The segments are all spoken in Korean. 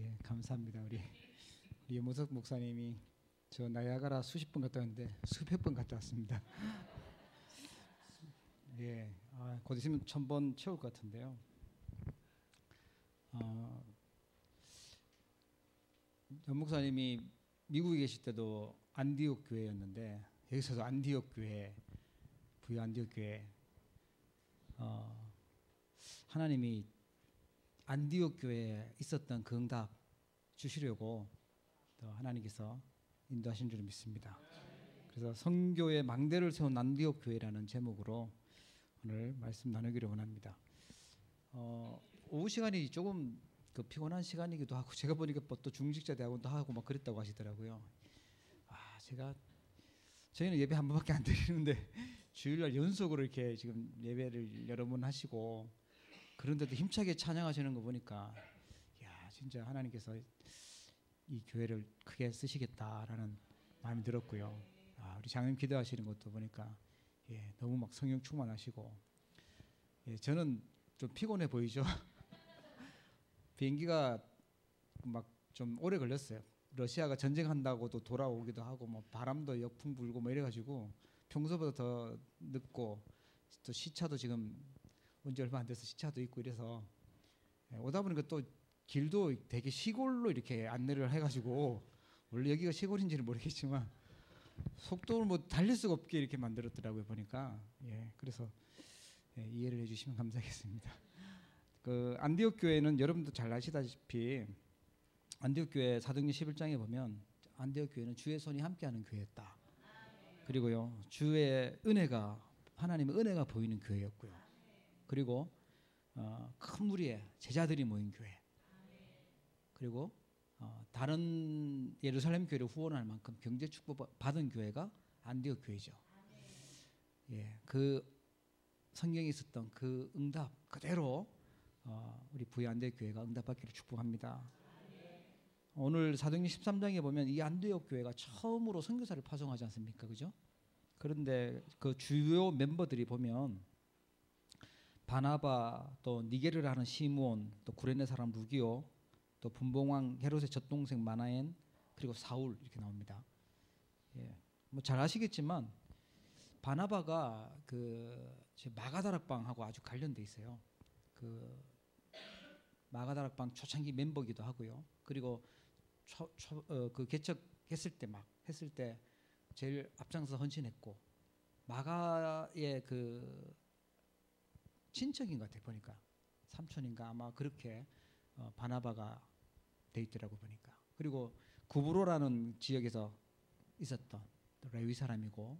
예, 감사합니다. 우리 이모석 목사님이 저 나야가라 수십 번 갔다 왔는데 수백 번 갔다 왔습니다. 예, 곧 있으면 1000번 채울 것 같은데요. 전 목사님이 미국에 계실 때도 안디옥 교회였는데 여기서도 안디옥 교회, 부여 안디옥 교회, 하나님이 안디옥 교회에 있었던 그 응답 주시려고 또 하나님께서 인도하신 줄 믿습니다. 그래서 성교의 망대를 세운 안디옥 교회라는 제목으로 오늘 말씀 나누기를 원합니다. 오후 시간이 조금 그 피곤한 시간이기도 하고 제가 보니까 또 중직자 대학원도 하고 막 그랬다고 하시더라고요. 저희는 예배 한 번밖에 안 드리는데 주일날 연속으로 이렇게 지금 예배를 여러 번 하시고 그런데도 힘차게 찬양하시는 거 보니까 야 진짜 하나님께서 이 교회를 크게 쓰시겠다라는 마음이 들었고요. 우리 장님 기도하시는 것도 보니까 너무 막 성령 충만하시고 저는 좀 피곤해 보이죠. 비행기가 막 좀 오래 걸렸어요. 러시아가 전쟁한다고도 돌아오기도 하고 뭐 바람도 역풍 불고 뭐 이래가지고 평소보다 더 늦고 또 시차도 지금 온지 얼마 안 돼서 시차도 있고 이래서 오다 보니까 또 길도 되게 시골로 이렇게 안내를 해가지고 원래 여기가 시골인지는 모르겠지만 속도를 뭐 달릴 수가 없게 이렇게 만들었더라고요 보니까. 그래서 이해를 해주시면 감사하겠습니다. 그 안디옥 교회는 여러분도 잘 아시다시피 안디옥 교회 사도행전 11장에 보면 안디옥 교회는 주의 손이 함께하는 교회였다. 그리고요 주의 은혜가 하나님의 은혜가 보이는 교회였고요. 그리고 큰 무리의 제자들이 모인 교회. 그리고 다른 예루살렘 교회를 후원할 만큼 경제 축복 받은 교회가 안디옥 교회죠. 그 성경에 있었던 그 응답 그대로 우리 부여 안디옥 교회가 응답받기를 축복합니다. 오늘 사도행전 13장에 보면 이 안디옥 교회가 처음으로 선교사를 파송하지 않습니까? 그죠? 그런데 그 주요 멤버들이 보면 바나바, 또 니게르를 하는 시므온, 또 구레네 사람 루기오, 또 분봉왕 헤롯의 젖동생 마나엔, 그리고 사울 이렇게 나옵니다. 뭐 잘 아시겠지만 바나바가 그 마가다락방하고 아주 관련돼 있어요. 그 마가다락방 초창기 멤버기도 하고요. 그리고 그 개척했을 때 제일 앞장서 헌신했고 마가의 그 친척인 것 같아요. 보니까 삼촌인가 아마 그렇게 바나바가 돼 있더라고 보니까. 그리고 구브로라는 지역에서 있었던 레위 사람이고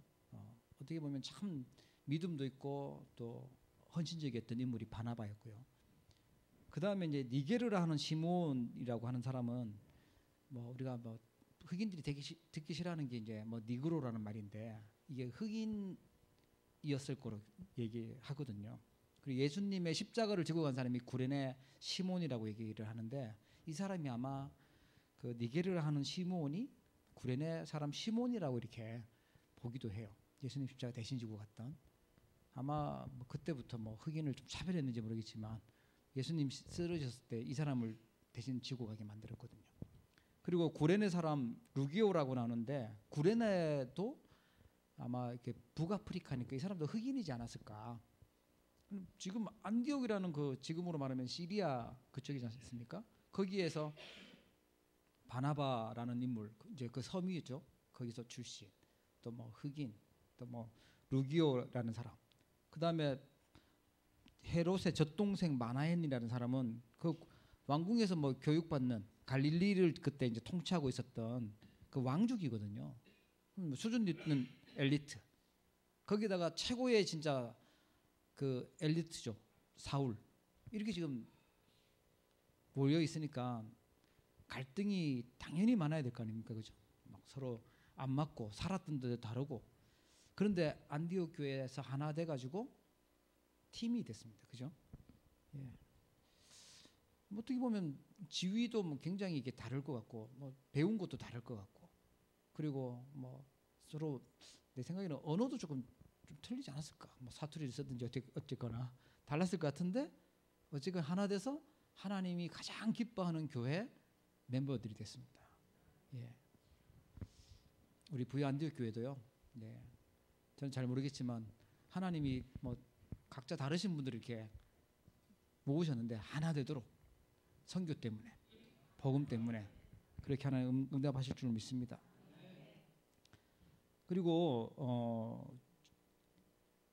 어떻게 보면 참 믿음도 있고 또 헌신적이었던 인물이 바나바였고요. 그 다음에 이제 니게르라 하는 시몬이라고 하는 사람은 뭐 우리가 뭐 흑인들이 듣기 싫어하는 게 이제 뭐 니그로라는 말인데 이게 흑인이었을 거로 얘기하거든요. 그리고 예수님의 십자가를 지고 간 사람이 구레네 시몬이라고 얘기를 하는데 이 사람이 아마 그 니게르라 하는 시몬이 구레네 사람 시몬이라고 이렇게 보기도 해요. 예수님 십자가 대신 지고 갔던. 아마 뭐 그때부터 뭐 흑인을 좀 차별했는지 모르겠지만 예수님 쓰러졌을 때 이 사람을 대신 지고 가게 만들었거든요. 그리고 구레네 사람 루기오라고 나오는데 구레네도 아마 이렇게 북아프리카니까 이 사람도 흑인이지 않았을까. 지금 안디옥이라는 그 지금으로 말하면 시리아 그쪽이지 않습니까? 거기에서 바나바라는 인물 이제 그 섬이죠. 거기서 출신. 또 뭐 흑인, 또 뭐 루기오라는 사람. 그 다음에 헤롯의 젖동생 마나엔이라는 사람은 그 왕궁에서 뭐 교육받는 갈릴리를 그때 이제 통치하고 있었던 그 왕족이거든요. 수준 있는 엘리트. 거기다가 최고의 진짜 그 엘리트죠. 사울. 이렇게 지금 모여 있으니까 갈등이 당연히 많아야 될 거 아닙니까? 그죠? 막 서로 안 맞고 살았던 데도 다르고. 그런데 안디옥 교회에서 하나 돼 가지고 팀이 됐습니다. 그죠? 뭐 어떻게 보면 지위도 뭐 굉장히 이게 다를 것 같고 뭐 배운 것도 다를 것 같고 그리고 뭐 서로 내 생각에는 언어도 조금 좀 틀리지 않았을까? 뭐 사투리를 쓰든지 어쨌거나 달랐을 것 같은데 어쨌건 하나 돼서 하나님이 가장 기뻐하는 교회 멤버들이 됐습니다. 예. 우리 부여 안디옥 교회도요. 네. 저는 잘 모르겠지만 하나님이 뭐 각자 다르신 분들을 이렇게 모으셨는데 하나 되도록 선교 때문에, 복음 때문에 그렇게 하나님 응답하실 줄 믿습니다. 그리고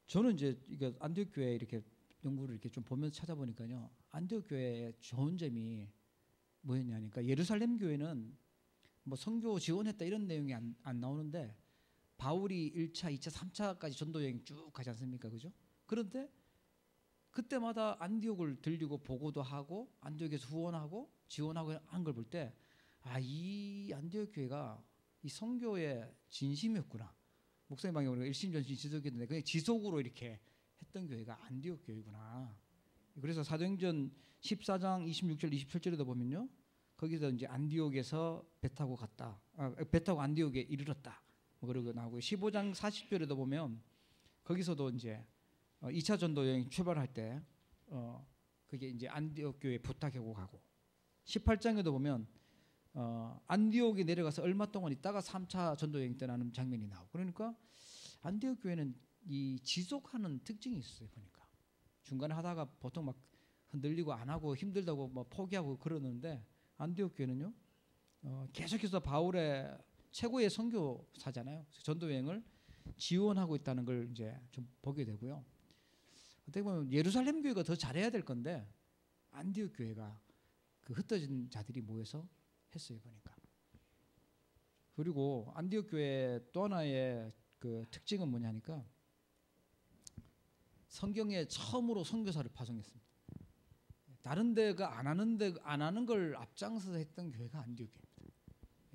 저는 이제 이게 안디옥 교회 이렇게 연구를 이렇게 좀 보면서 찾아보니까요, 안디옥 교회의 좋은 점이 뭐였냐니까, 예루살렘 교회는 뭐 선교 지원했다 이런 내용이 안 나오는데 바울이 1차, 2차, 3차까지 전도 여행 쭉 가지 않습니까, 그죠? 그런데 그때마다 안디옥을 들리고 보고도 하고 안디옥에서 후원하고 지원하고 한 걸 볼 때, 아, 이 안디옥 교회가 이 선교의 진심이었구나. 목사님 방에 우리가 일심전심 지속했는데 그냥 지속으로 이렇게 했던 교회가 안디옥 교회구나. 그래서 사도행전 14장 26절 27절에도 보면요, 거기서 이제 안디옥에서 배 타고 갔다. 배 타고 안디옥에 이르렀다. 뭐 그러고 나오고 15장 40절에도 보면 거기서도 이제 2차 전도 여행 출발할 때 그게 이제 안디옥 교회 부탁하고 가고 18장에도 보면 안디옥에 내려가서 얼마 동안 있다가 3차 전도 여행 때 나는 장면이 나오고, 그러니까 안디옥 교회는 이 지속하는 특징이 있어요. 보니까 중간에 하다가 보통 막 흔들리고 안 하고 힘들다고 뭐 포기하고 그러는데 안디옥 교회는요 계속해서 바울의 최고의 선교사잖아요. 전도 여행을 지원하고 있다는 걸 이제 좀 보게 되고요. 어떻게 보면 예루살렘 교회가 더 잘해야 될 건데 안디옥 교회가 그 흩어진 자들이 모여서 했어요, 보니까. 그리고 안디옥 교회 또 하나의 그 특징은 뭐냐니까, 성경에 처음으로 선교사를 파송했습니다. 다른 데가 안 하는 걸 앞장서서 했던 교회가 안디옥입니다.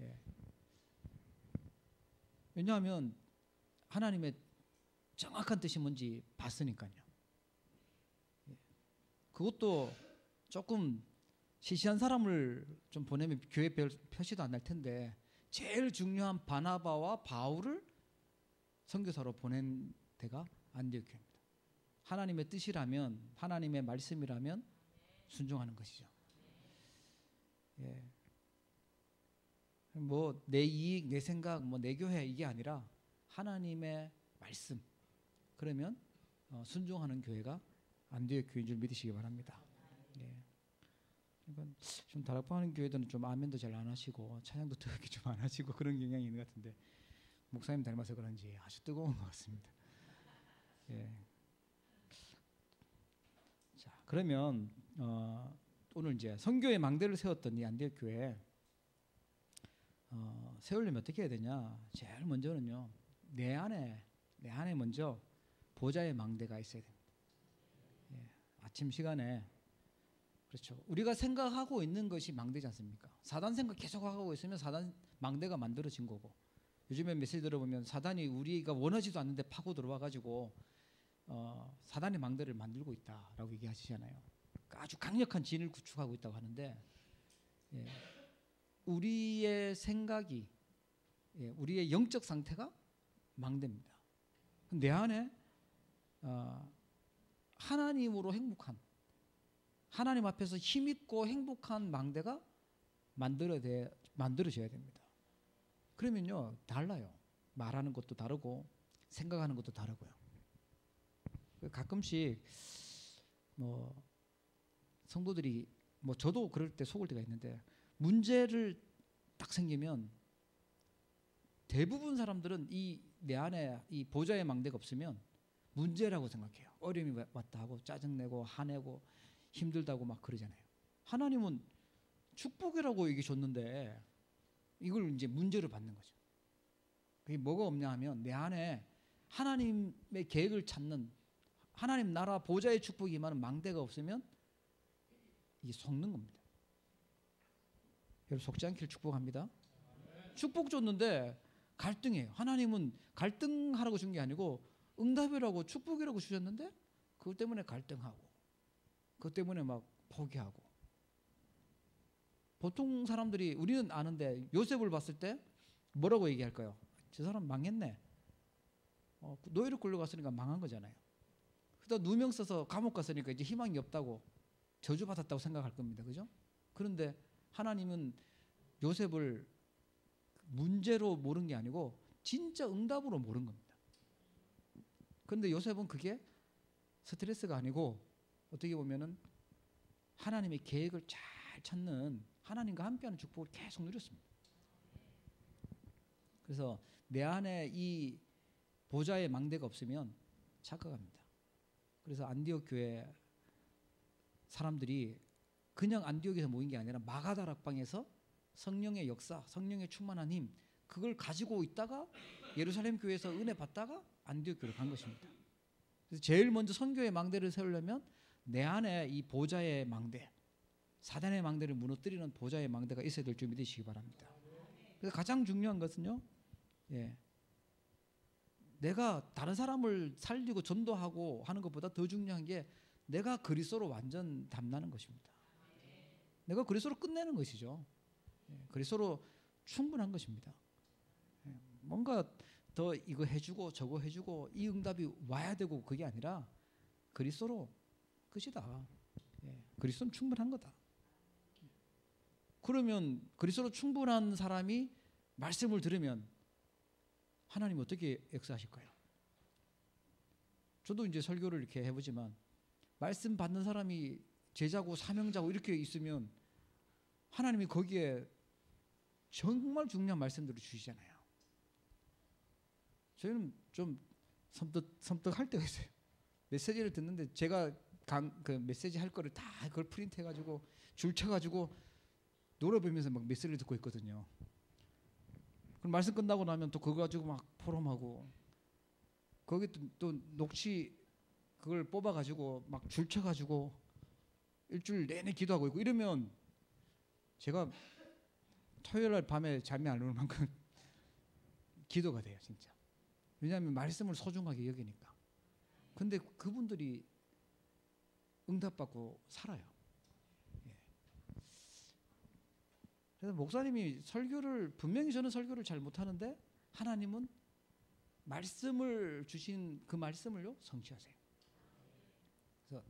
예. 왜냐하면 하나님의 정확한 뜻이 뭔지 봤으니까요. 예. 그것도 조금 시시한 사람을 좀 보내면 교회 별 표시도 안 날 텐데 제일 중요한 바나바와 바울을 선교사로 보낸 데가 안디옥 교회입니다. 하나님의 뜻이라면, 하나님의 말씀이라면 순종하는 것이죠. 예. 뭐 내 이익, 내 생각, 뭐 내 교회 이게 아니라 하나님의 말씀. 그러면 순종하는 교회가 안디옥 교회인 줄 믿으시기 바랍니다. 예. 그러니까 좀 다락방하는 교회들은 좀 아멘도 잘 안 하시고 찬양도 그렇게 좀 안 하시고 그런 경향이 있는 것 같은데 목사님 닮아서 그런지 아주 뜨거운 것 같습니다. 예. 자, 그러면 오늘 이제 선교의 망대를 세웠던 이 안디옥 교회 세우려면 어떻게 해야 되냐? 제일 먼저는요, 내 안에 먼저 보좌의 망대가 있어야 됩니다. 예. 아침 시간에, 그렇죠, 우리가 생각하고 있는 것이 망대지 않습니까? 사단 생각 계속 하고 있으면 사단 망대가 만들어진 거고, 요즘에 메시지 들어보면 사단이 우리가 원하지도 않는데 파고 들어와 가지고 사단의 망대를 만들고 있다라고 얘기하시잖아요. 그러니까 아주 강력한 진을 구축하고 있다고 하는데, 예, 우리의 생각이, 예, 우리의 영적 상태가 망대입니다. 내 안에 하나님으로 행복한, 하나님 앞에서 힘있고 행복한 망대가 만들어져야 됩니다. 그러면요 달라요. 말하는 것도 다르고 생각하는 것도 다르고요. 가끔씩 뭐 성도들이, 뭐 저도 그럴 때 속을 때가 있는데, 문제를 딱 생기면 대부분 사람들은 내 안에 이 보좌의 망대가 없으면 문제라고 생각해요. 어려움이 왔다 하고 짜증내고 화내고 힘들다고 막 그러잖아요. 하나님은 축복이라고 얘기 줬는데 이걸 이제 문제로 받는 거죠. 그게 뭐가 없냐 하면 내 안에 하나님의 계획을 찾는, 하나님 나라 보좌의 축복이 임하는 망대가 없으면 이게 속는 겁니다. 여러분 속지 않기를 축복합니다. 축복 줬는데 갈등해요. 하나님은 갈등하라고 준 게 아니고 응답이라고 축복이라고 주셨는데 그것 때문에 갈등하고 그것 때문에 막 포기하고. 보통 사람들이, 우리는 아는데 요셉을 봤을 때 뭐라고 얘기할까요? 저 사람 망했네. 노예로 끌려갔으니까 망한 거잖아요. 그러다 누명 써서 감옥 갔으니까 이제 희망이 없다고 저주받았다고 생각할 겁니다. 그죠? 그런데 하나님은 요셉을 문제로 모른 게 아니고 진짜 응답으로 모른 겁니다. 그런데 요셉은 그게 스트레스가 아니고 어떻게 보면은 하나님의 계획을 잘 찾는, 하나님과 함께하는 축복을 계속 누렸습니다. 그래서 내 안에 이 보좌의 망대가 없으면 착각합니다. 그래서 안디옥 교회 사람들이 그냥 안디옥에서 모인 게 아니라 마가다 락방에서 성령의 역사, 성령의 충만한 힘, 그걸 가지고 있다가 예루살렘 교회에서 은혜 받다가 안디옥 교회로 간 것입니다. 그래서 제일 먼저 선교의 망대를 세우려면 내 안에 이 보좌의 망대, 사단의 망대를 무너뜨리는 보좌의 망대가 있어야 될 줄 믿으시기 바랍니다. 그래서 가장 중요한 것은요, 내가 다른 사람을 살리고 전도하고 하는 것보다 더 중요한 게 내가 그리스도로 완전 담나는 것입니다. 내가 그리스도로 끝내는 것이죠. 그리스도로 충분한 것입니다. 뭔가 더 이거 해주고 저거 해주고 이 응답이 와야 되고 그게 아니라 그리스도로 끝이다. 그리스도는 충분한 거다. 그러면 그리스도로 충분한 사람이 말씀을 들으면 하나님 어떻게 역사하실까요? 저도 이제 설교를 이렇게 해보지만 말씀 받는 사람이 제자고 사명자고 이렇게 있으면 하나님이 거기에 정말 중요한 말씀들을 주시잖아요. 저희는 좀 섬뜩할 때가 있어요. 메시지를 듣는데 제가 그 메시지 할 거를 다 그걸 프린트해가지고 줄 쳐가지고 노래 부르면서 막 메시지를 듣고 있거든요. 그럼 말씀 끝나고 나면 또 그거 가지고 막 포럼하고 거기 또 녹취 그걸 뽑아가지고 막 줄 쳐가지고 일주일 내내 기도하고 있고 이러면 제가 토요일 날 밤에 잠이 안 오는 만큼 기도가 돼요, 진짜. 왜냐하면 말씀을 소중하게 여기니까. 근데 그분들이 응답받고 살아요. 그래서 목사님이 설교를 분명히 저는 설교를 잘 못하는데 하나님은 말씀을 주신 그 말씀을요 성취하세요. 그래서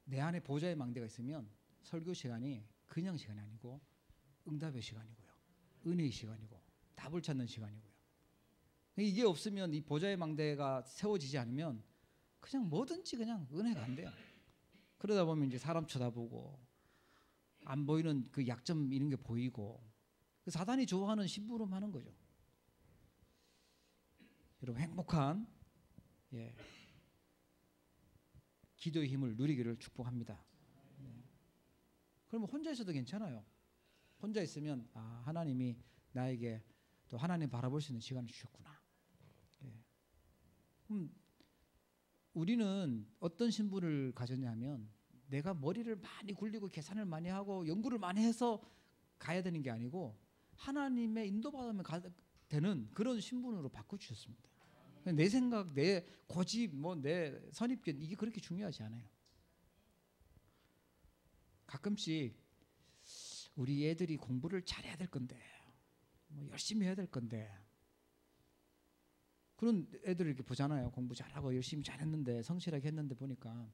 내 안에 보좌의 망대가 있으면 설교 시간이 그냥 시간이 아니고 응답의 시간이고요, 은혜의 시간이고 답을 찾는 시간이고요. 이게 없으면 이 보좌의 망대가 세워지지 않으면 그냥 뭐든지 그냥 은혜가 안 돼요. 그러다 보면 이제 사람 쳐다보고 안 보이는 그 약점 이런 게 보이고 그 사단이 좋아하는 심부름 하는 거죠. 여러분 행복한 기도의 힘을 누리기를 축복합니다. 그러면 혼자 있어도 괜찮아요. 혼자 있으면 하나님이 나에게 또 하나님 바라볼 수 있는 시간을 주셨구나. 그럼 우리는 어떤 신분을 가졌냐면 내가 머리를 많이 굴리고 계산을 많이 하고 연구를 많이 해서 가야 되는 게 아니고 하나님의 인도받으면 되는 그런 신분으로 바꿔주셨습니다. 내 생각, 내 고집, 내 선입견 이게 그렇게 중요하지 않아요. 가끔씩 우리 애들이 공부를 잘해야 될 건데 열심히 해야 될 건데 그런 애들을 이렇게 보잖아요. 공부 잘하고 열심히 잘했는데 성실하게 했는데 보니까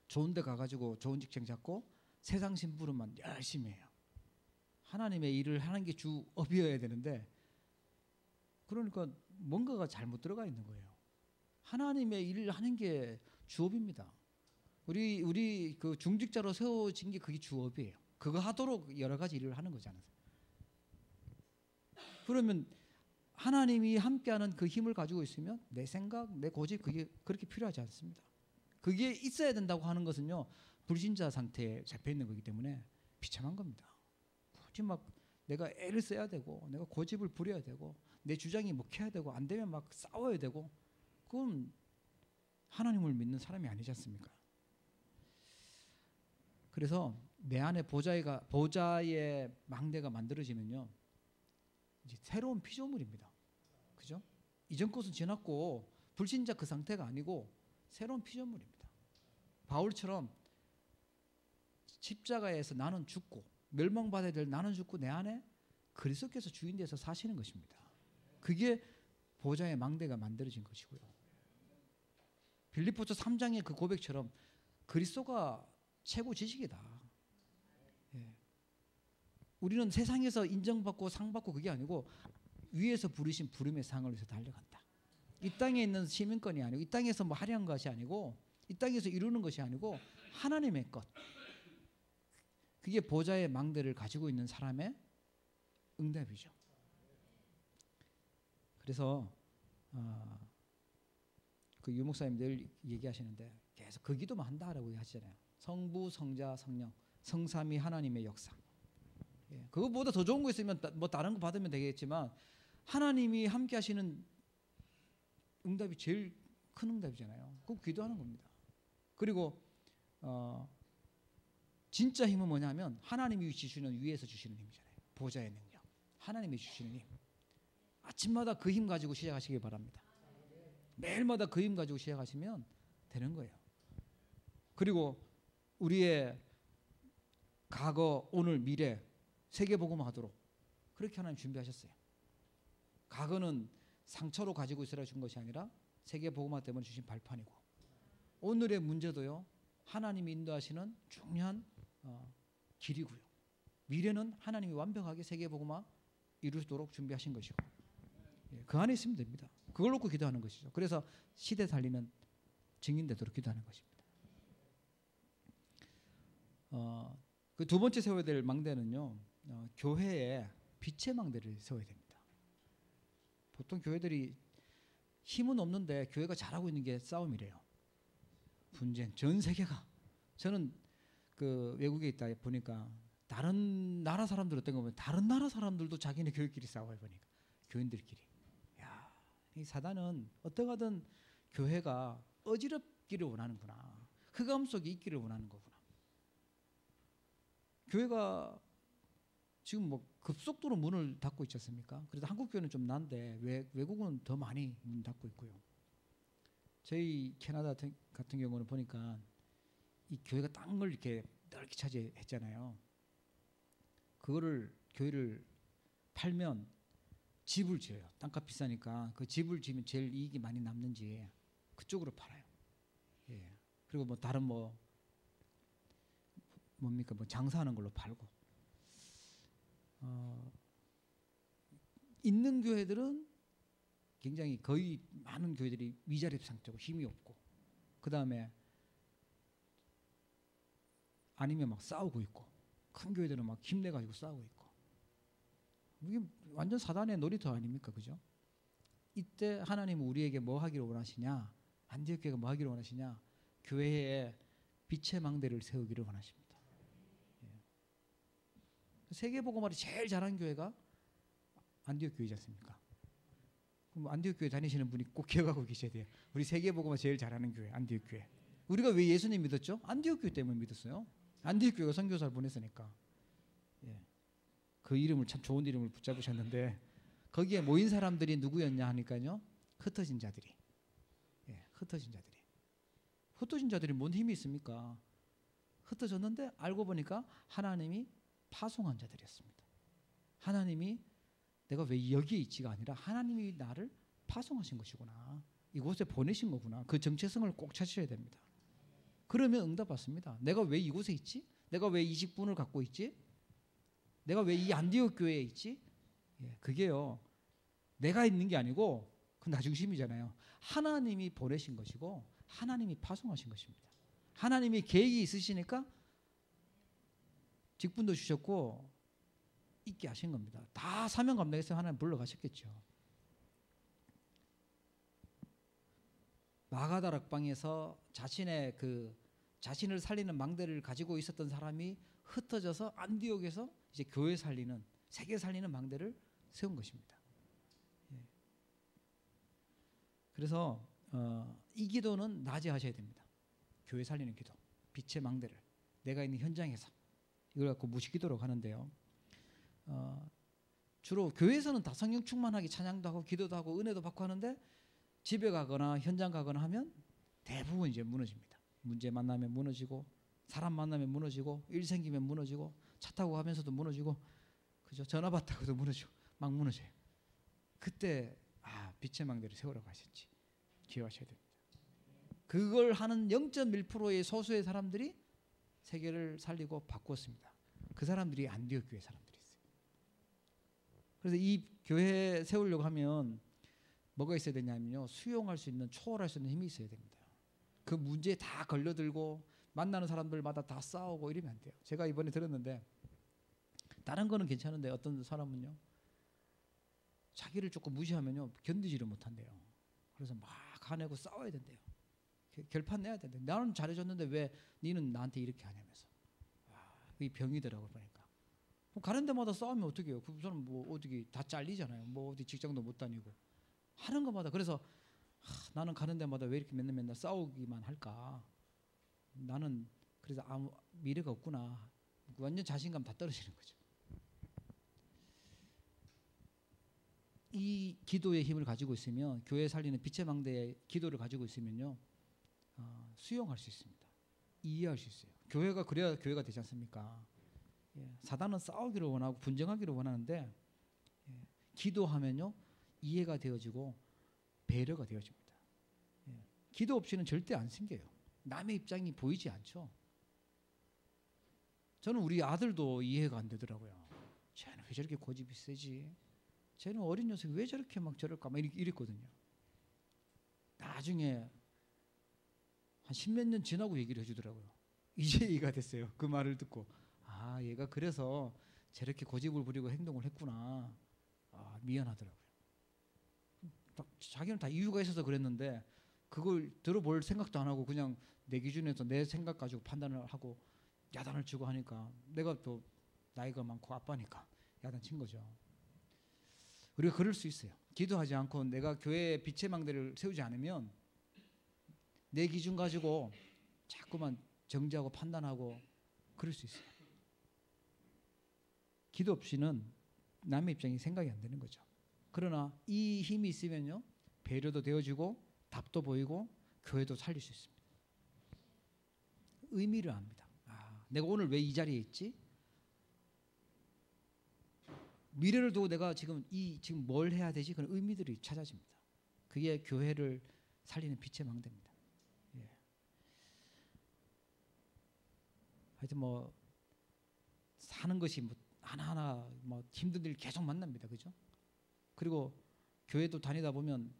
좋은 데 가가지고 좋은 직장 잡고 세상 심부름만 열심히 해요. 하나님의 일을 하는 게 주업이어야 되는데 그러니까 뭔가가 잘못 들어가 있는 거예요. 하나님의 일을 하는 게 주업입니다. 우리 그 중직자로 세워진 게 그게 주업이에요. 그거 하도록 여러 가지 일을 하는 거잖아요. 그러면 하나님이 함께하는 그 힘을 가지고 있으면 내 생각, 내 고집 그게 그렇게 필요하지 않습니다. 그게 있어야 된다고 하는 것은요 불신자 상태에 잡혀 있는 거기 때문에 비참한 겁니다. 굳이 막 내가 애를 써야 되고 내가 고집을 부려야 되고 내 주장이 먹혀야 되고 안 되면 막 싸워야 되고 그건 하나님을 믿는 사람이 아니지 않습니까? 그래서 내 안에 보좌의 망대가 만들어지면요 이제 새로운 피조물입니다. 그죠? 이전 것은 지났고 불신자 그 상태가 아니고 새로운 피조물입니다. 바울처럼 십자가에서 나는 죽고 멸망받아야 될 나는 죽고 내 안에 그리스도께서 주인 되어서 사시는 것입니다. 그게 보좌의 망대가 만들어진 것이고요. 빌립보서 3장의 그 고백처럼 그리스도가 최고 지식이다. 우리는 세상에서 인정받고 상 받고 그게 아니고 위에서 부르신 부름의 상을 위해서 달려간다. 이 땅에 있는 시민권이 아니고 이 땅에서 뭐 하려는 것이 아니고 이 땅에서 이루는 것이 아니고 하나님의 것. 그게 보좌의 망대를 가지고 있는 사람의 응답이죠. 그래서 그 유목사님 늘 얘기하시는데 계속 그 기도만 한다라고 하시잖아요. 성부, 성자, 성령, 성삼위 하나님의 역사. 예, 그것보다 더 좋은 거 있으면 뭐 다른 거 받으면 되겠지만 하나님이 함께 하시는 응답이 제일 큰 응답이잖아요. 꼭 기도하는 겁니다. 그리고 진짜 힘은 뭐냐면 하나님이 주시는 위에서 주시는 힘이잖아요. 보좌의 능력. 하나님이 주시는 힘. 아침마다 그 힘 가지고 시작하시기 바랍니다. 매일마다 그 힘 가지고 시작하시면 되는 거예요. 그리고 우리의 과거, 오늘, 미래 세계복음 하도록 그렇게 하나님 준비하셨어요. 과거는 상처로 가지고 있으라 준 것이 아니라 세계복음화 때문에 주신 발판이고 오늘의 문제도요. 하나님이 인도하시는 중요한 길이고요. 미래는 하나님이 완벽하게 세계복음화 이루도록 준비하신 것이고 그 안에 있으면 됩니다. 그걸 놓고 기도하는 것이죠. 그래서 시대 살리는 증인 되도록 기도하는 것입니다. 그 두 번째 세워야 될 망대는요. 교회에 빛의 망대를 세워야 됩니다. 보통 교회들이 힘은 없는데 교회가 잘하고 있는 게 싸움이래요. 분쟁, 전 세계가. 저는 그 외국에 있다 보니까 다른 나라 사람들 어떤 거 보면 다른 나라 사람들도 자기네 교회끼리 싸워요 보니까 교인들끼리. 야, 이 사단은 어떠하든 교회가 어지럽기를 원하는구나. 흑암 속에 있기를 원하는 거구나. 교회가 지금 뭐 급속도로 문을 닫고 있지 않습니까? 그래도 한국 교회는 좀 난데 외국은 더 많이 문 닫고 있고요. 저희 캐나다 같은 경우는 보니까 이 교회가 땅을 이렇게 넓게 차지했잖아요. 그거를 교회를 팔면 집을 지어요. 땅값 비싸니까 그 집을 지으면 제일 이익이 많이 남는지 그쪽으로 팔아요. 예. 그리고 뭐 다른 뭐 뭡니까 뭐 장사하는 걸로 팔고. 있는 교회들은 굉장히 거의 많은 교회들이 위자립 상태고 힘이 없고 그 다음에 아니면 막 싸우고 있고 큰 교회들은 막 힘내가지고 싸우고 있고 이게 완전 사단의 놀이터 아닙니까? 그죠? 이때 하나님은 우리에게 뭐 하기를 원하시냐? 안디옥 교회가 뭐 하기를 원하시냐? 교회에 빛의 망대를 세우기를 원하십니다. 세계복음화를 제일 잘한 교회가 안디옥 교회지 않습니까? 그럼 안디옥 교회 다니시는 분이 꼭 기억하고 계셔야 돼요. 우리 세계복음화 제일 잘하는 교회 안디옥 교회. 우리가 왜 예수님 믿었죠? 안디옥 교회 때문에 믿었어요. 안디옥 교회가 선교사를 보냈으니까. 예. 그 이름을 참 좋은 이름을 붙잡으셨는데 거기에 모인 사람들이 누구였냐 하니까요. 흩어진 자들이. 예, 흩어진 자들이. 흩어진 자들이 뭔 힘이 있습니까? 흩어졌는데 알고 보니까 하나님이 파송한 자들이었습니다. 하나님이 내가 왜 여기에 있지가 아니라 하나님이 나를 파송하신 것이구나. 이곳에 보내신 거구나. 그 정체성을 꼭 찾으셔야 됩니다. 그러면 응답받습니다. 내가 왜 이곳에 있지? 내가 왜 이 직분을 갖고 있지? 내가 왜 이 안디옥 교회에 있지? 예, 그게요. 내가 있는 게 아니고 그건 나 중심이잖아요. 하나님이 보내신 것이고 하나님이 파송하신 것입니다. 하나님이 계획이 있으시니까 직분도 주셨고 있게 하신 겁니다. 다 사명 감당해서 하나님 불러가셨겠죠. 마가다락방에서 자신의 자신을 살리는 망대를 가지고 있었던 사람이 흩어져서 안디옥에서 이제 교회 살리는 세계 살리는 망대를 세운 것입니다. 예. 그래서 이 기도는 낮에 하셔야 됩니다. 교회 살리는 기도, 빛의 망대를 내가 있는 현장에서 이걸 갖고 무식기도로 하는데요. 주로 교회에서는 다 성령 충만하게 찬양도 하고 기도도 하고 은혜도 받고 하는데 집에 가거나 현장 가거나 하면 대부분 이제 무너집니다. 문제 만나면 무너지고 사람 만나면 무너지고 일 생기면 무너지고 차 타고 가면서도 무너지고 그죠? 전화 받다가도 무너지고 막 무너져요. 그때 빛의 망대를 세우라고 하셨지. 기억하셔야 됩니다. 그걸 하는 0.1%의 소수의 사람들이 세계를 살리고 바꾸었습니다. 그 사람들이 안디옥 교회 사람들이 있어요. 그래서 이 교회 세우려고 하면 뭐가 있어야 되냐면요, 수용할 수 있는, 초월할 수 있는 힘이 있어야 됩니다. 그 문제에 다 걸려들고 만나는 사람들마다 다 싸우고 이러면 안 돼요. 제가 이번에 들었는데, 다른 거는 괜찮은데 어떤 사람은요, 자기를 조금 무시하면요 견디지를 못한대요. 그래서 막 화내고 싸워야 된대요. 결판 내야 된대요. 나는 잘해줬는데 왜 니는 나한테 이렇게 하냐면서. 그게 병이더라고요, 보니까. 가는 데마다 싸우면 어떻게 해요? 그 사람 뭐 어떻게 다 잘리잖아요. 뭐 어디 직장도 못 다니고 하는 것마다. 그래서 나는 가는 데마다 왜 이렇게 맨날 싸우기만 할까? 나는 그래서 아무 미래가 없구나. 완전 자신감 다 떨어지는 거죠. 이 기도의 힘을 가지고 있으면, 교회 살리는 빛의 망대의 기도를 가지고 있으면요, 수용할 수 있습니다. 이해할 수 있어요. 교회가 그래야 교회가 되지 않습니까? 예, 사단은 싸우기를 원하고 분쟁하기를 원하는데, 예, 기도하면요 이해가 되어지고 배려가 되어집니다. 예, 기도 없이는 절대 안 생겨요. 남의 입장이 보이지 않죠. 저는 우리 아들도 이해가 안 되더라고요. 쟤는 왜 저렇게 고집이 세지? 쟤는 어린 녀석이 왜 저렇게 막 저럴까? 막 이랬거든요. 나중에 한 십몇 년 지나고 얘기를 해주더라고요. 이제 이해가 됐어요. 그 말을 듣고. 아, 얘가 그래서 저렇게 고집을 부리고 행동을 했구나. 미안하더라고요. 자기는 다 이유가 있어서 그랬는데 그걸 들어볼 생각도 안 하고 그냥 내 기준에서 내 생각 가지고 판단을 하고 야단을 치고 하니까, 내가 또 나이가 많고 아빠니까 야단 친 거죠. 우리가 그럴 수 있어요. 기도하지 않고 내가 교회에 빛의 망대를 세우지 않으면 내 기준 가지고 자꾸만 정죄하고 판단하고 그럴 수 있어요. 기도 없이는 남의 입장이 생각이 안 되는 거죠. 그러나 이 힘이 있으면요, 배려도 되어지고 답도 보이고 교회도 살릴 수 있습니다. 의미를 압니다. 내가 오늘 왜 이 자리에 있지? 미래를 두고 내가 지금 뭘 해야 되지? 그런 의미들이 찾아집니다. 그게 교회를 살리는 빛의 망대입니다. 예. 하여튼 뭐 사는 것이 뭐 하나하나 뭐 힘든 일 계속 만납니다. 그죠? 그리고 교회도 다니다 보면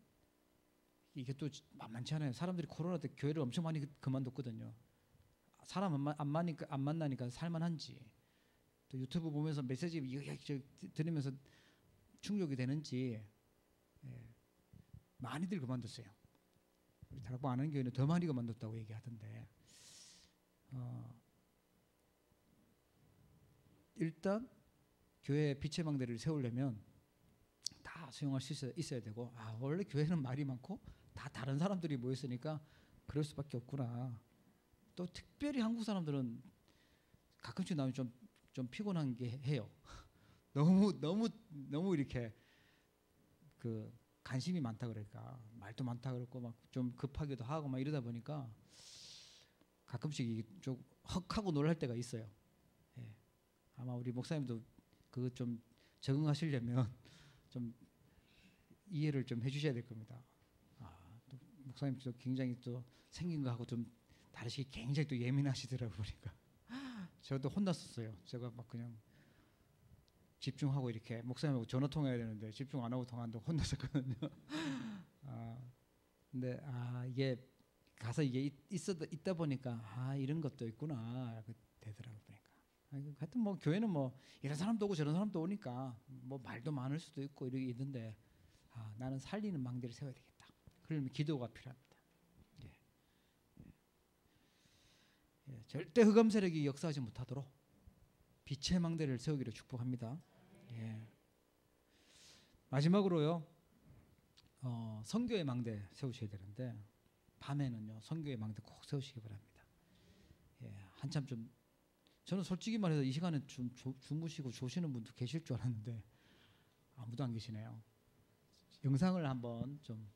이게 또 만만치 않아요. 사람들이 코로나 때 교회를 엄청 많이 그만뒀거든요. 사람 안 만나니까 살만한지, 또 유튜브 보면서 메시지 들으면서 충족이 되는지, 예, 많이들 그만뒀어요. 우리 다락방 안 하는 교회는 더 많이 그만뒀다고 얘기하던데, 일단 교회 빛의 망대를 세우려면 다 수용할 수 있어야 되고, 원래 교회는 말이 많고 다 다른 사람들이 모였으니까 그럴 수밖에 없구나. 또 특별히 한국 사람들은 가끔씩 나오면 좀 피곤한 게 해요. 너무 이렇게 그 관심이 많다 그럴까, 말도 많다 그러고 막 좀 급하기도 하고 막 이러다 보니까 가끔씩 좀 헉하고 놀랄 때가 있어요. 예. 아마 우리 목사님도 그거 좀 적응하시려면 좀 이해를 좀 해주셔야 될 겁니다. 또 목사님도 굉장히 또 생긴 거하고 좀 다르시게 굉장히 또 예민하시더라고 보니까. 저도 혼났었어요. 제가 막 그냥 집중하고 이렇게 목사님하고 전화 통화해야 되는데 집중 안 하고 통화한다고 혼났었거든요. 근데 이게 가서 이게 있다 보니까 이런 것도 있구나 되더라고 보니까. 하여튼 뭐 교회는 뭐 이런 사람도 오고 저런 사람도 오니까 뭐 말도 많을 수도 있고 이렇게 있는데, 나는 살리는 망대를 세워야 되겠다. 그러면 기도가 필요합니다. 절대 흑암 세력이 역사하지 못하도록 빛의 망대를 세우기를 축복합니다. 예. 마지막으로요, 선교의 망대 세우셔야 되는데, 밤에는요 선교의 망대 꼭 세우시기 바랍니다. 예. 한참 좀 저는 솔직히 말해서 이 시간에 좀 주무시고 조시는 분도 계실 줄 알았는데 아무도 안 계시네요. 영상을 한번 좀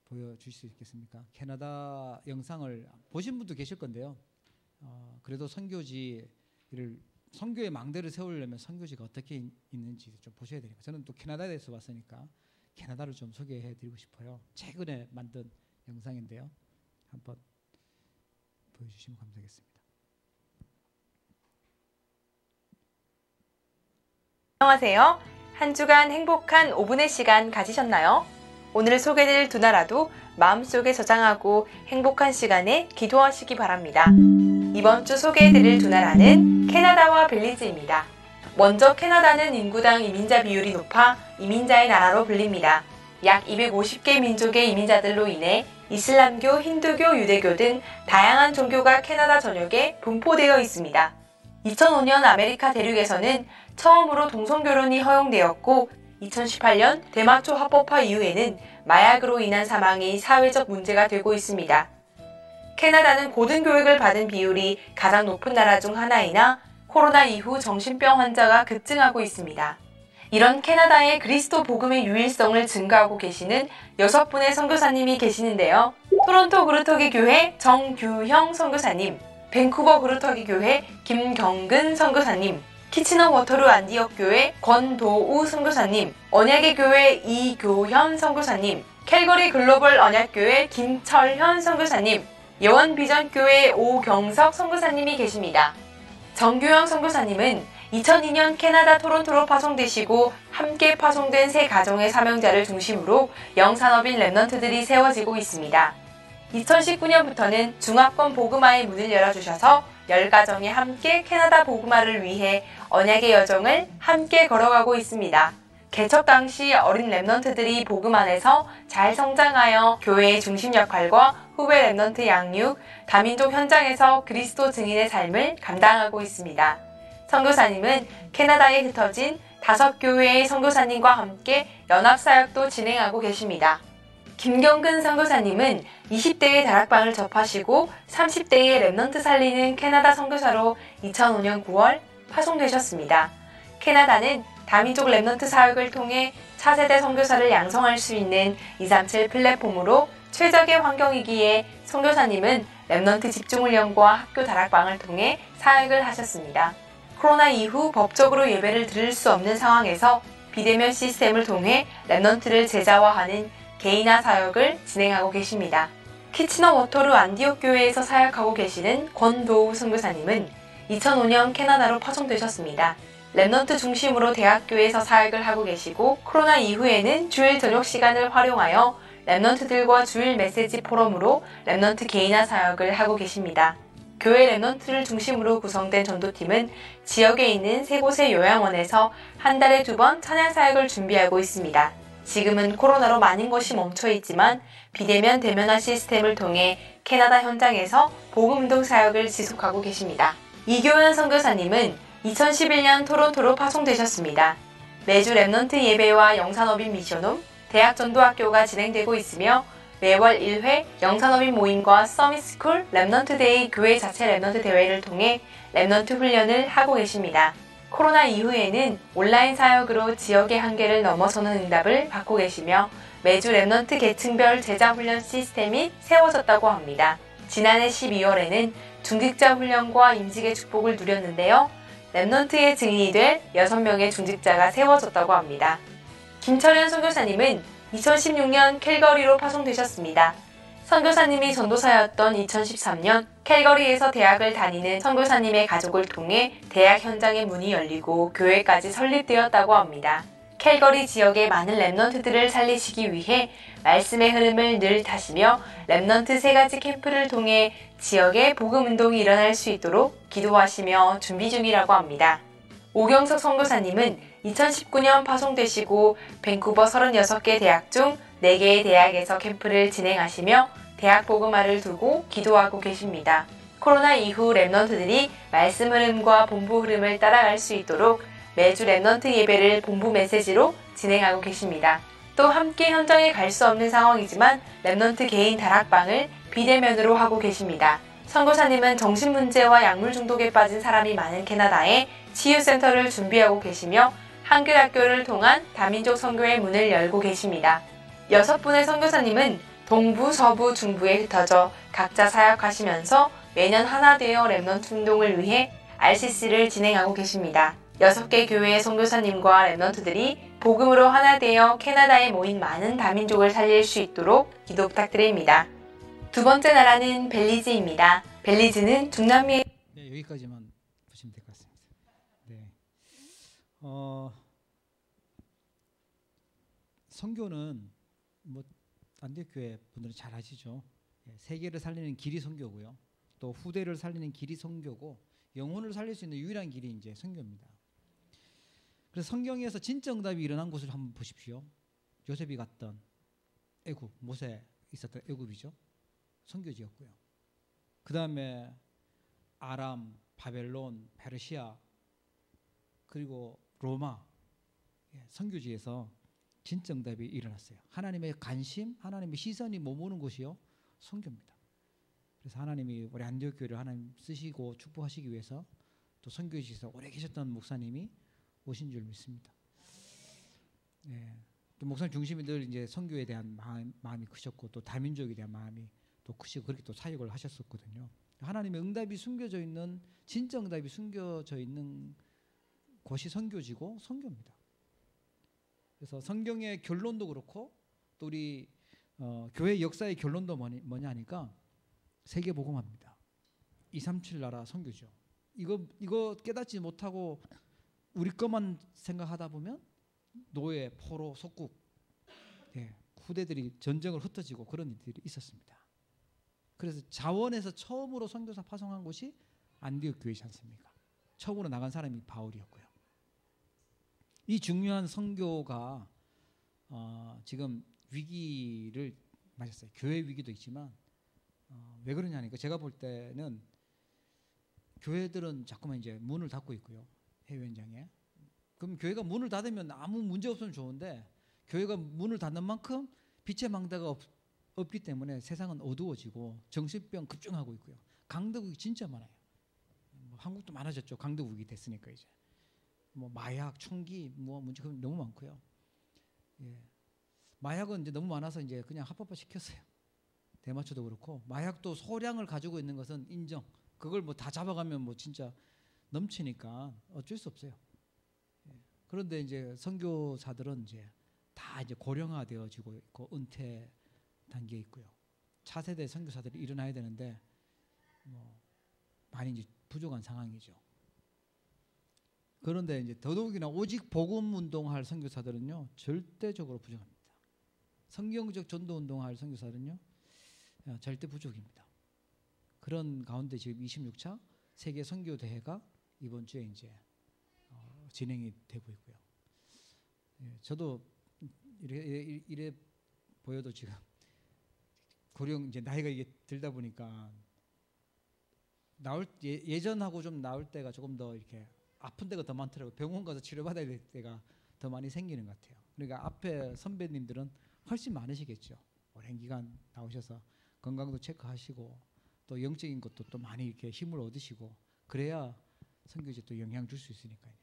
보여주실 수 있겠습니까? 캐나다 영상을 보신 분도 계실 건데요. 그래도 선교의 망대를 세우려면 선교지가 어떻게 있는지 좀 보셔야 되니까, 저는 또 캐나다에서 왔으니까 캐나다를 좀 소개해드리고 싶어요. 최근에 만든 영상인데요. 한번 보여주시면 감사하겠습니다. 안녕하세요. 한 주간 행복한 5분의 시간 가지셨나요? 오늘 소개드릴 두 나라도 마음속에 저장하고 행복한 시간에 기도하시기 바랍니다. 이번 주 소개해드릴 두 나라는 캐나다와 벨리즈입니다. 먼저 캐나다는 인구당 이민자 비율이 높아 이민자의 나라로 불립니다. 약 250개 민족의 이민자들로 인해 이슬람교, 힌두교, 유대교 등 다양한 종교가 캐나다 전역에 분포되어 있습니다. 2005년 아메리카 대륙에서는 처음으로 동성결혼이 허용되었고 2018년 대마초 합법화 이후에는 마약으로 인한 사망이 사회적 문제가 되고 있습니다. 캐나다는 고등교육을 받은 비율이 가장 높은 나라 중 하나이나 코로나 이후 정신병 환자가 급증하고 있습니다. 이런 캐나다의 그리스도 복음의 유일성을 증거하고 계시는 6분의 선교사님이 계시는데요. 토론토 그루터기 교회 정규형 선교사님, 밴쿠버 그루터기 교회 김경근 선교사님, 키치너 워터루 안디옥 교회 권도우 선교사님, 언약의 교회 이교현 선교사님, 캘거리 글로벌 언약교회 김철현 선교사님, 예원 비전교회 오경석 선교사님이 계십니다. 정규영 선교사님은 2002년 캐나다 토론토로 파송되시고 함께 파송된 세 가정의 사명자를 중심으로 영산업인 랩넌트들이 세워지고 있습니다. 2019년부터는 중화권 복음화의 문을 열어주셔서 10가정이 함께 캐나다 복음화를 위해 언약의 여정을 함께 걸어가고 있습니다. 개척 당시 어린 랩넌트들이 복음 안에서 잘 성장하여 교회의 중심 역할과 후배 랩넌트 양육, 다민족 현장에서 그리스도 증인의 삶을 감당하고 있습니다. 선교사님은 캐나다에 흩어진 5교회의 선교사님과 함께 연합사역도 진행하고 계십니다. 김경근 선교사님은 20대의 다락방을 접하시고 30대의 랩넌트 살리는 캐나다 선교사로 2005년 9월 파송되셨습니다. 캐나다는 다민족 랩넌트 사역을 통해 차세대 선교사를 양성할 수 있는 237 플랫폼으로 최적의 환경이기에 선교사님은 랩넌트 집중훈련과 학교 다락방을 통해 사역을 하셨습니다. 코로나 이후 법적으로 예배를 드릴 수 없는 상황에서 비대면 시스템을 통해 랩넌트를 제자화하는 개인화 사역을 진행하고 계십니다. 키치너 워터루 안디옥 교회에서 사역하고 계시는 권도우 선교사님은 2005년 캐나다로 파송되셨습니다. 랩넌트 중심으로 대학교에서 사역을 하고 계시고 코로나 이후에는 주일 저녁 시간을 활용하여 랩넌트들과 주일 메시지 포럼으로 랩넌트 개인화 사역을 하고 계십니다. 교회 랩넌트를 중심으로 구성된 전도팀은 지역에 있는 3곳의 요양원에서 한 달에 2번 찬양 사역을 준비하고 있습니다. 지금은 코로나로 많은 것이 멈춰있지만 비대면 대면화 시스템을 통해 캐나다 현장에서 복음운동 사역을 지속하고 계십니다. 이교현 선교사님은 2011년 토론토로 파송되셨습니다. 매주 랩넌트 예배와 영산업인 미션홈, 대학 전도학교가 진행되고 있으며 매월 1회 영산업인 모임과 서밋스쿨 랩넌트 데이 교회 자체 랩넌트 대회를 통해 랩넌트 훈련을 하고 계십니다. 코로나 이후에는 온라인 사역으로 지역의 한계를 넘어서는 응답을 받고 계시며 매주 랩넌트 계층별 제자 훈련 시스템이 세워졌다고 합니다. 지난해 12월에는 중직자 훈련과 임직의 축복을 누렸는데요. 랩넌트의 증인이 될 6명의 중직자가 세워졌다고 합니다. 김철현 선교사님은 2016년 캘거리로 파송되셨습니다. 선교사님이 전도사였던 2013년 캘거리에서 대학을 다니는 선교사님의 가족을 통해 대학 현장의 문이 열리고 교회까지 설립되었다고 합니다. 캘거리 지역의 많은 랩넌트들을 살리시기 위해 말씀의 흐름을 늘 타시며 랩넌트 3가지 캠프를 통해 지역에 복음운동이 일어날 수 있도록 기도하시며 준비 중이라고 합니다. 오경석 선교사님은 2019년 파송되시고 밴쿠버 36개 대학 중 4개의 대학에서 캠프를 진행하시며 대학 복음화를 두고 기도하고 계십니다. 코로나 이후 랩넌트들이 말씀 흐름과 본부 흐름을 따라갈 수 있도록 매주 랩넌트 예배를 본부 메시지로 진행하고 계십니다. 또 함께 현장에 갈 수 없는 상황이지만 랩넌트 개인 다락방을 비대면으로 하고 계십니다. 선교사님은 정신문제와 약물 중독에 빠진 사람이 많은 캐나다에 치유센터를 준비하고 계시며 한글학교를 통한 다민족 선교의 문을 열고 계십니다. 6분의 선교사님은 동부, 서부, 중부에 흩어져 각자 사역하시면서 매년 하나 되어 랩넌트 운동을 위해 RCC를 진행하고 계십니다. 6개 교회의 선교사님과 랩넌트들이 복음으로 하나 되어 캐나다에 모인 많은 다민족을 살릴 수 있도록 기도 부탁드립니다. 두 번째 나라는 벨리즈입니다. 벨리즈는 중남미의 여기까지만 보시면 될 것 같습니다. 네. 선교는 뭐 안디옥 교회 분들은 잘 아시죠? 세계를 살리는 길이 선교고요. 또 후대를 살리는 길이 선교고 영혼을 살릴 수 있는 유일한 길이 이제 선교입니다. 그래서 성경에서 진짜 응답이 일어난 곳을 한번 보십시오. 요셉이 갔던 애굽, 모세 있었던 애굽이죠. 선교지였고요. 그 다음에 아람, 바벨론, 페르시아 그리고 로마 선교지에서 진짜 응답이 일어났어요. 하나님의 관심, 하나님의 시선이 머무는 곳이요 선교입니다. 그래서 하나님이 우리 안디옥 교회를 하나님 쓰시고 축복하시기 위해서 또 선교지에서 오래 계셨던 목사님이 오신 줄 믿습니다. 또 목사님 중심이 늘 이제 선교에 대한 마음이 크셨고 또 다민족에 대한 마음이 또 크시고 그렇게 또 사역을 하셨었거든요. 하나님의 응답이 숨겨져 있는 진짜 응답이 숨겨져 있는 곳이 선교지고 선교입니다. 그래서 성경의 결론도 그렇고 또 우리 교회 역사의 결론도 뭐냐 하니까 세계복음화입니다. 237 나라 선교죠. 이거 깨닫지 못하고 우리 것만 생각하다 보면 노예, 포로, 속국 후대들이 전쟁을 흩어지고 그런 일들이 있었습니다. 그래서 자원에서 처음으로 선교사 파송한 곳이 안디옥 교회지 않습니까? 처음으로 나간 사람이 바울이었고요. 이 중요한 선교가 지금 위기를 맞았어요. 교회 위기도 있지만 왜 그러냐니까 제가 볼 때는 교회들은 자꾸만 이제 문을 닫고 있고요. 해외 현장에. 그럼 교회가 문을 닫으면 아무 문제 없으면 좋은데 교회가 문을 닫는 만큼 빛의 망대가 없기 때문에 세상은 어두워지고 정신병 급증하고 있고요. 강도국이 진짜 많아요. 한국도 많아졌죠. 강도국이 됐으니까 이제. 마약, 총기, 문제 너무 많고요. 마약은 이제 너무 많아서 이제 그냥 합법화 시켰어요. 대마초도 그렇고 마약도 소량을 가지고 있는 것은 인정. 그걸 다 잡아가면 진짜 넘치니까 어쩔 수 없어요. 그런데 이제 선교사들은 이제 다 이제 고령화되어지고 있고 은퇴 단계에 있고요. 차세대 선교사들이 일어나야 되는데 많이 이제 부족한 상황이죠. 그런데 이제 더더욱이나 오직 복음 운동할 선교사들은요 절대적으로 부족합니다. 성경적 전도 운동할 선교사들은요 절대 부족입니다. 그런 가운데 지금 26차 세계 선교 대회가 이번 주에 이제 진행이 되고 있고요. 저도 이래 보여도 지금 고령 이제 나이가 이게 들다 보니까 예전하고 좀 나올 때가 조금 더 이렇게 아픈 데가 더 많더라고요. 병원 가서 치료받아야 될 때가 더 많이 생기는 것 같아요. 그러니까 앞에 선배님들은 훨씬 많으시겠죠. 오랜 기간 나오셔서 건강도 체크하시고 또 영적인 것도 또 많이 이렇게 힘을 얻으시고 그래야 선교지에 또 영향 줄 수 있으니까요.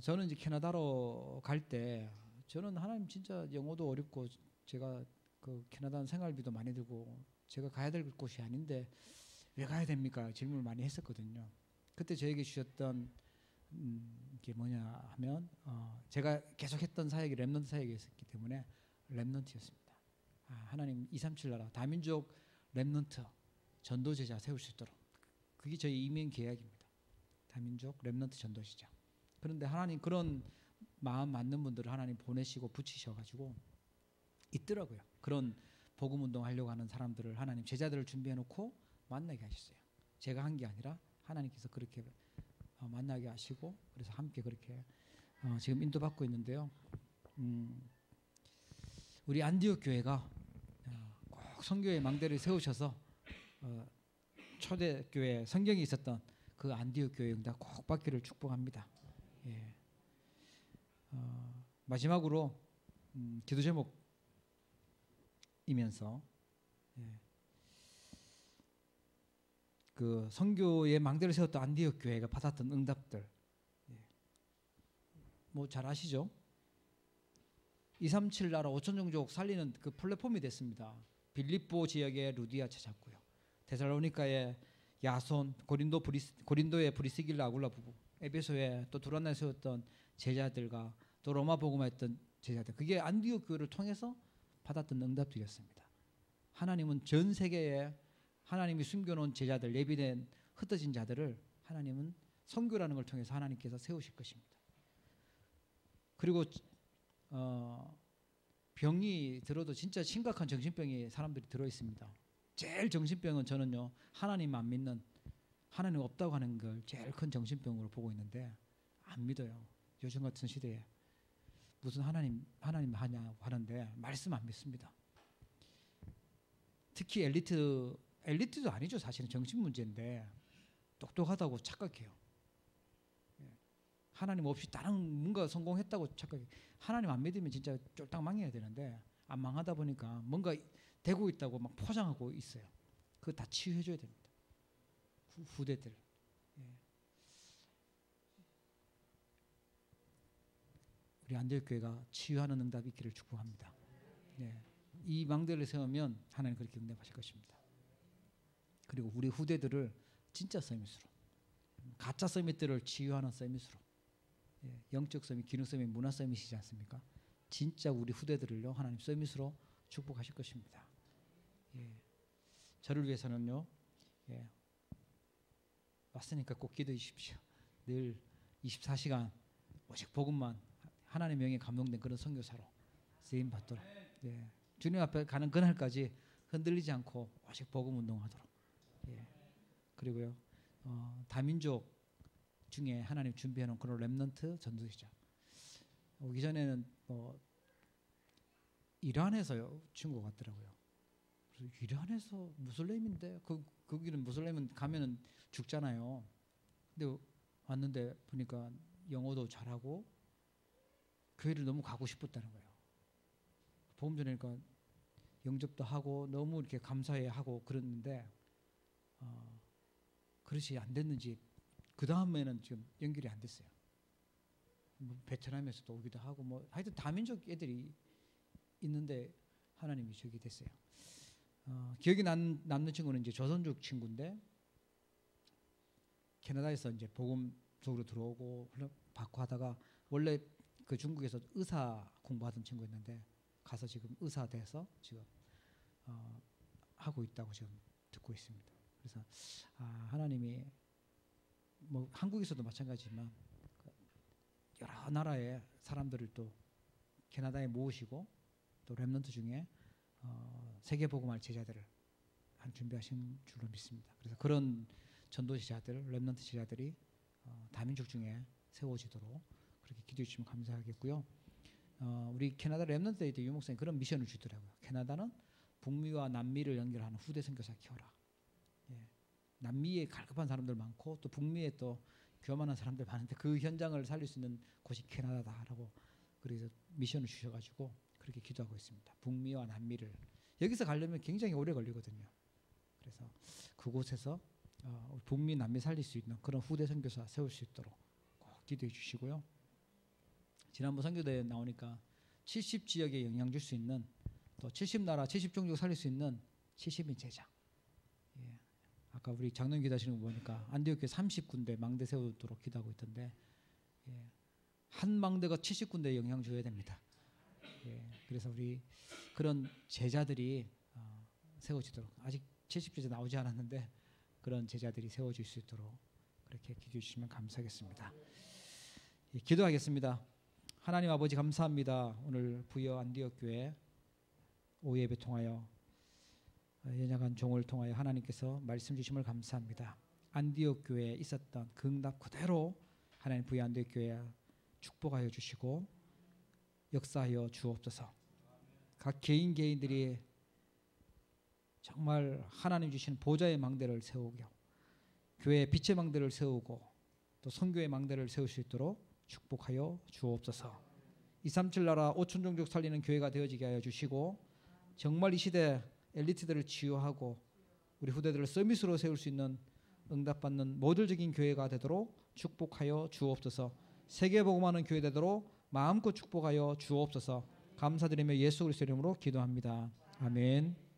저는 이제 캐나다로 갈 때 저는 하나님 진짜 영어도 어렵고 제가 그 캐나다는 생활비도 많이 들고 제가 가야 될 곳이 아닌데 왜 가야 됩니까? 질문을 많이 했었거든요. 그때 저에게 주셨던 게 뭐냐 하면 제가 계속했던 사역이 렘넌트 사역이었기 때문에 렘넌트였습니다. 하나님 237 나라 다민족 렘넌트 전도제자 세울 수 있도록 그게 저희 이민 계약입니다. 다민족 렘넌트 전도제자. 그런데 하나님 그런 마음 맞는 분들을 하나님 보내시고 붙이셔가지고 있더라고요. 그런 복음 운동 하려고 하는 사람들을 하나님 제자들을 준비해 놓고 만나게 하셨어요. 제가 한 게 아니라 하나님께서 그렇게 만나게 하시고 그래서 함께 그렇게 지금 인도받고 있는데요. 우리 안디옥 교회가 꼭 선교의 망대를 세우셔서 초대교회 성경이 있었던 그 안디옥 교회 응답 꼭 받기를 축복합니다. 마지막으로 기도 제목이면서 그 선교의 망대를 세웠던 안디옥 교회가 받았던 응답들 잘 아시죠? 237 나라 5천 종족 살리는 그 플랫폼이 됐습니다. 빌립보 지역의 루디아 찾았고요. 데살로니가의 야손, 고린도의 브리스길라 아굴라 부부, 에베소에 또 두란나에 세웠던 제자들과 또 로마 복음화했던 제자들, 그게 안디옥 교회를 통해서 받았던 응답들이었습니다. 하나님은 전 세계에 하나님이 숨겨놓은 제자들, 예비된 흩어진 자들을 하나님은 선교라는 걸 통해서 하나님께서 세우실 것입니다. 그리고 병이 들어도 진짜 심각한 정신병이 사람들이 들어 있습니다. 제일 정신병은 저는요, 하나님 안 믿는, 하나님 없다고 하는 걸 제일 큰 정신병으로 보고 있는데 안 믿어요. 요즘 같은 시대에 무슨 하나님 하냐고 하는데 말씀 안 믿습니다. 특히 엘리트도 아니죠. 사실은 정신 문제인데 똑똑하다고 착각해요. 하나님 없이 다른 뭔가 성공했다고 착각해요. 하나님 안 믿으면 진짜 쫄딱 망해야 되는데 안 망하다 보니까 뭔가 되고 있다고 막 포장하고 있어요. 그거 다 치유해줘야 됩니다. 후대들. 우리 안디옥교회가 치유하는 응답이 있기를 축복합니다. 이 망대를 세우면 하나님 그렇게 응답하실 것입니다. 그리고 우리 후대들을 진짜 서밋으로, 가짜 서밋들을 치유하는 서밋으로, 영적 서밋, 기능 서밋, 문화 서밋이지 않습니까? 진짜 우리 후대들을요 하나님 서밋으로 축복하실 것입니다. 저를 위해서는요, 왔으니까 꼭 기도해 주십시오. 늘 24시간 오직 복음만, 하나님의 영에 감동된 그런 선교사로 쓰임 받도록, 주님 앞에 가는 그날까지 흔들리지 않고 오직 복음 운동하도록. 그리고요, 다민족 중에 하나님 준비해놓은 그런 렘넌트 전도시죠. 오기 전에는 이란에서 준 것 같더라고요. 그래서 이란에서 무슬림인데 거기는 무슬림은 가면은 죽잖아요. 근데 왔는데 보니까 영어도 잘하고 교회를 너무 가고 싶었다는 거예요. 복음 전하니까 영접도 하고 너무 이렇게 감사해하고 그랬는데 그릇이 안 됐는지 그 다음에는 지금 연결이 안 됐어요. 베트남에서도 오기도 하고 하여튼 다민족 애들이 있는데 하나님이 저기 됐어요. 기억이 남는 친구는 이제 조선족 친구인데 캐나다에서 이제 복음 속으로 들어오고 받고 하다가 원래 그 중국에서 의사 공부하던 친구였는데 가서 지금 의사 돼서 지금 하고 있다고 지금 듣고 있습니다. 그래서 하나님이 한국에서도 마찬가지지만 여러 나라의 사람들을 또 캐나다에 모으시고 또 렘넌트 중에 세계 복음할 제자들을 준비하신 줄로 믿습니다. 그래서 그런 전도 제자들, 렘넌트 제자들이 다민족 중에 세워지도록 그렇게 기도해 주시면 감사하겠고요. 우리 캐나다 렘넌트에 유 목사님 그런 미션을 주더라고요. 캐나다는 북미와 남미를 연결하는 후대 선교사 키워라. 남미에 갈급한 사람들 많고 또 북미에 또 교만한 사람들 많은데 그 현장을 살릴 수 있는 곳이 캐나다다라고 그래서 미션을 주셔가지고 그렇게 기도하고 있습니다. 북미와 남미를 여기서 가려면 굉장히 오래 걸리거든요. 그래서 그곳에서 북미 남미 살릴 수 있는 그런 후대 선교사 세울 수 있도록 꼭 기도해 주시고요. 지난번 선교대회 나오니까 70지역에 영향 줄 수 있는 또 70나라 70종족 살릴 수 있는 70인 제자. 아까 우리 장로님 기도하시는 거 보니까 안디옥교회 30군데 망대 세우도록 기도하고 있던데 한 망대가 70군데에 영향 줘야 됩니다. 그래서 우리 그런 제자들이 세워지도록 아직 70제자 나오지 않았는데 그런 제자들이 세워질 수 있도록 그렇게 기도해 주시면 감사하겠습니다. 기도하겠습니다. 하나님 아버지 감사합니다. 오늘 부여 안디옥교회 오예배 통하여 연약한 종을 통하여 하나님께서 말씀 주심을 감사합니다. 안디옥교회에 있었던 그 응답 그대로 하나님 부여 안디옥교회 축복하여 주시고 역사하여 주옵소서. 각 개인들이 정말 하나님 주신 보좌의 망대를 세우고 교회의 빛의 망대를 세우고 또 선교의 망대를 세울 수 있도록 축복하여 주옵소서. 237 나라 5천 종족 살리는 교회가 되어지게 하여 주시고 정말 이 시대 엘리트들을 치유하고 우리 후대들을 서밋으로 세울 수 있는 응답받는 모델적인 교회가 되도록 축복하여 주옵소서. 세계복음하는 교회 되도록 마음껏 축복하여 주옵소서. 감사드리며 예수 그리스도 이름으로 기도합니다. 아멘.